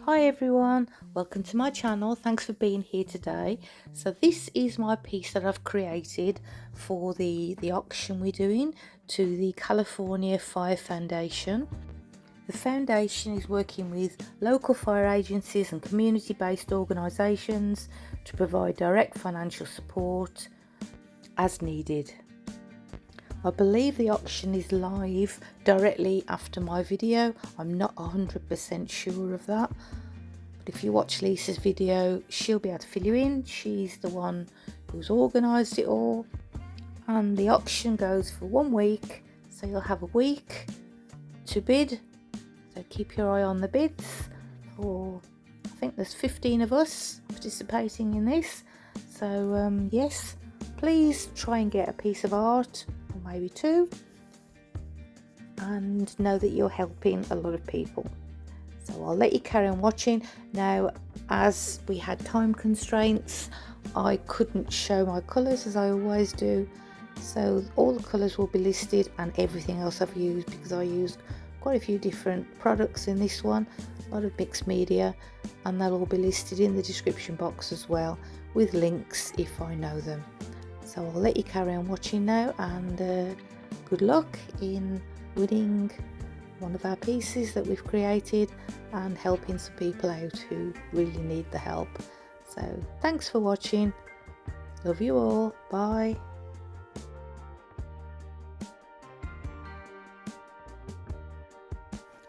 Hi everyone, welcome to my channel. Thanks for being here today. So this is my piece that I've created for the auction we're doing to the California Fire Foundation. The foundation is working with local fire agencies and community-based organisations to provide direct financial support as needed. I believe the auction is live directly after my video. I'm not 100% sure of that, but if you watch Lisa's video, she'll be able to fill you in. She's the one who's organised it all, and the auction goes for 1 week, so you'll have a week to bid. So keep your eye on the bids. I think there's 15 of us participating in this, so yes, please try and get a piece of art, or maybe two, and know that you're helping a lot of people. So I'll let you carry on watching. Now, as we had time constraints, I couldn't show my colours as I always do, so all the colours will be listed and everything else I've used, because I used quite a few different products in this one, a lot of mixed media, and they'll all be listed in the description box as well, with links if I know them. So I'll let you carry on watching now, and good luck in winning one of our pieces that we've created and helping some people out who really need the help. So thanks for watching, love you all, bye.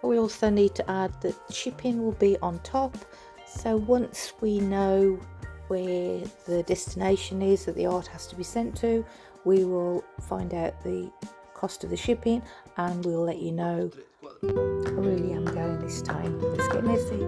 We also need to add that shipping will be on top, so once we know where the destination is that the art has to be sent to, we will find out the cost of the shipping and we'll let you know. I really am going this time. Let's get messy.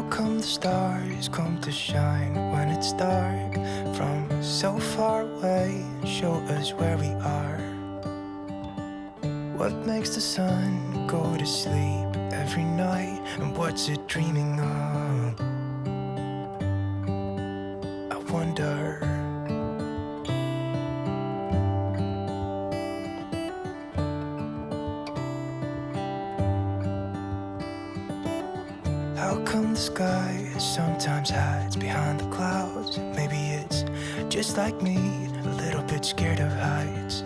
come the stars come to shine when it's dark from so far away and show us where we are? What makes the sun go to sleep every night, and what's it dreaming of? I wonder. How come the sky sometimes hides behind the clouds? Maybe it's just like me, a little bit scared of heights.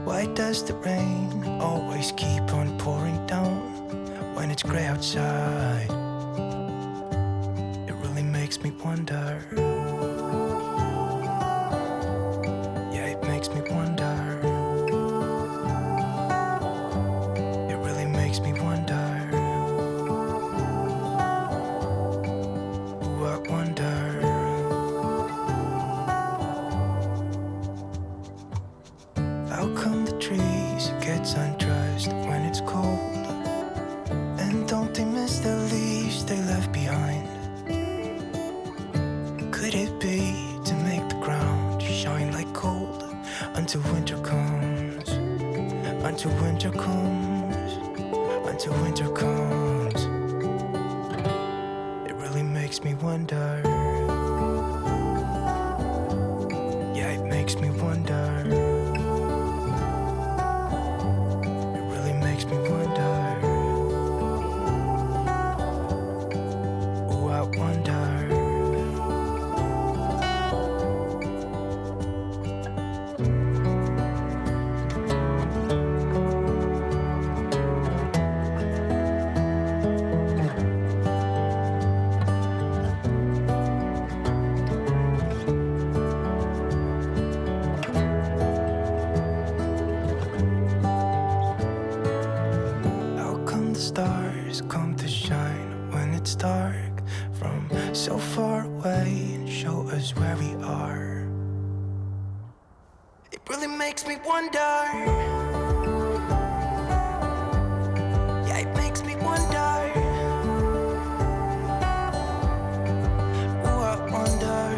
Why does the rain always keep on pouring down when it's gray outside? It really makes me wonder. Yeah, it makes me wonder. It really makes me wonder. How come the trees gets undressed when it's cold? And don't they miss the leaves they left behind? Could it be to make the ground shine like gold until winter comes? Until winter comes, until winter comes. It really makes me wonder. Yeah, it makes me wonder. Makes me wonder. Oh, I wonder. Stars come to shine when it's dark from so far away and show us where we are. It really makes me wonder. Yeah, it makes me wonder. Oh, I wonder.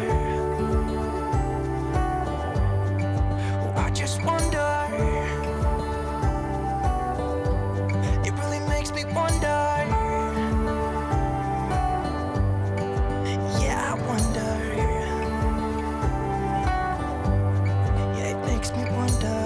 Oh, I just wonder. Makes me wonder. Yeah, I wonder. Yeah, it makes me wonder.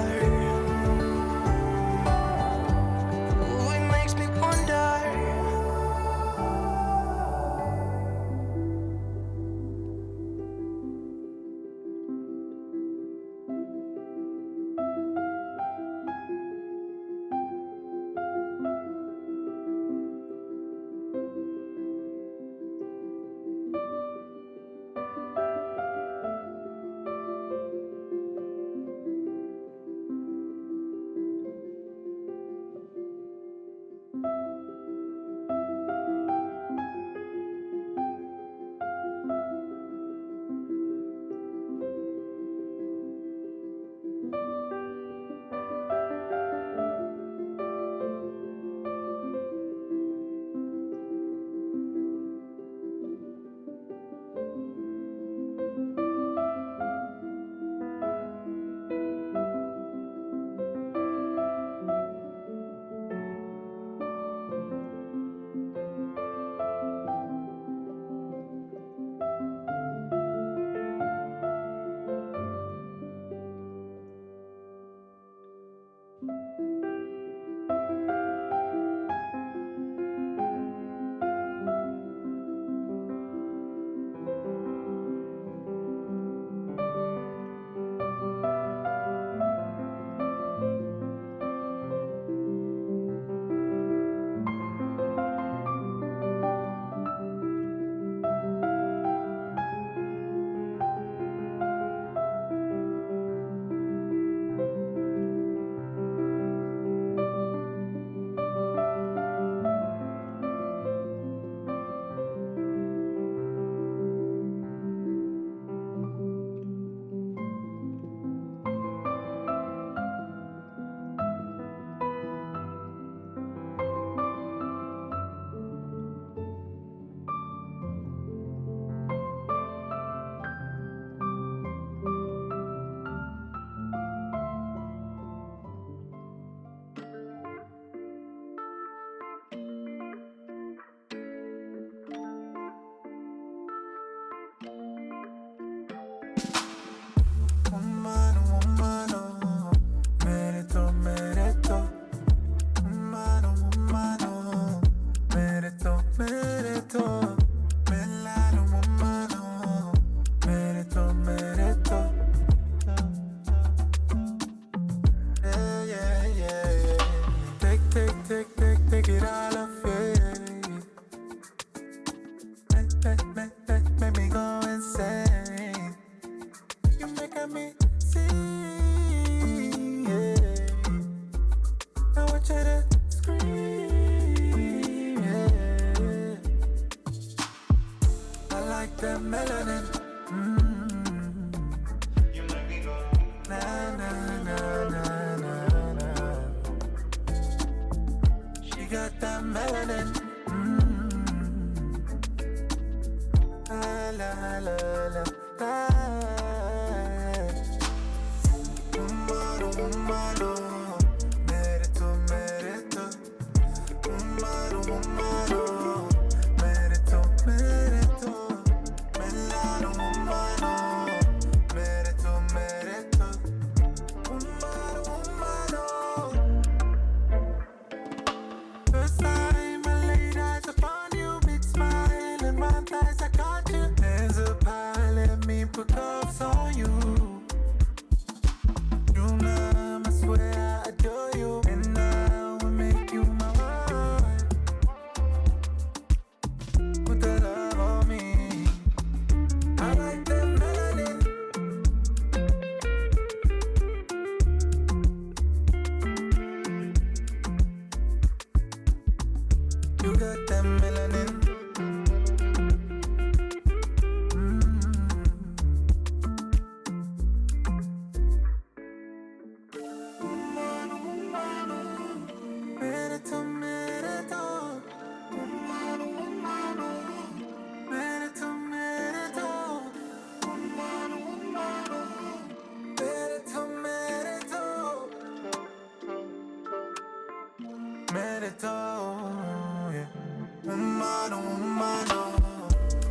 melanin. You make me go na na na na na na. She got that melanin. La la la la la. Umaro umaro, mere to mere to. Umaro umaro, mere to mere to. Melano umaro, mere to mere to. Umaro umaro. First time I laid eyes upon you, big smile and my thighs, I got you. Hands up high, let me put cuffs on you. You know, I swear I adore you, and I will make you my wife. Put that love on me. I like that melanin. You got that melanin. Merito, merito. Merito, merito. Merito, merito. Merito, yeah. Umano, umano.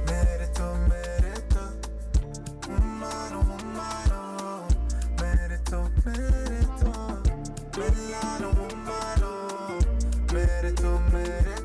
Merito, merito. Umano, umano. Merito, merito. Melano, umano. Merito, merito.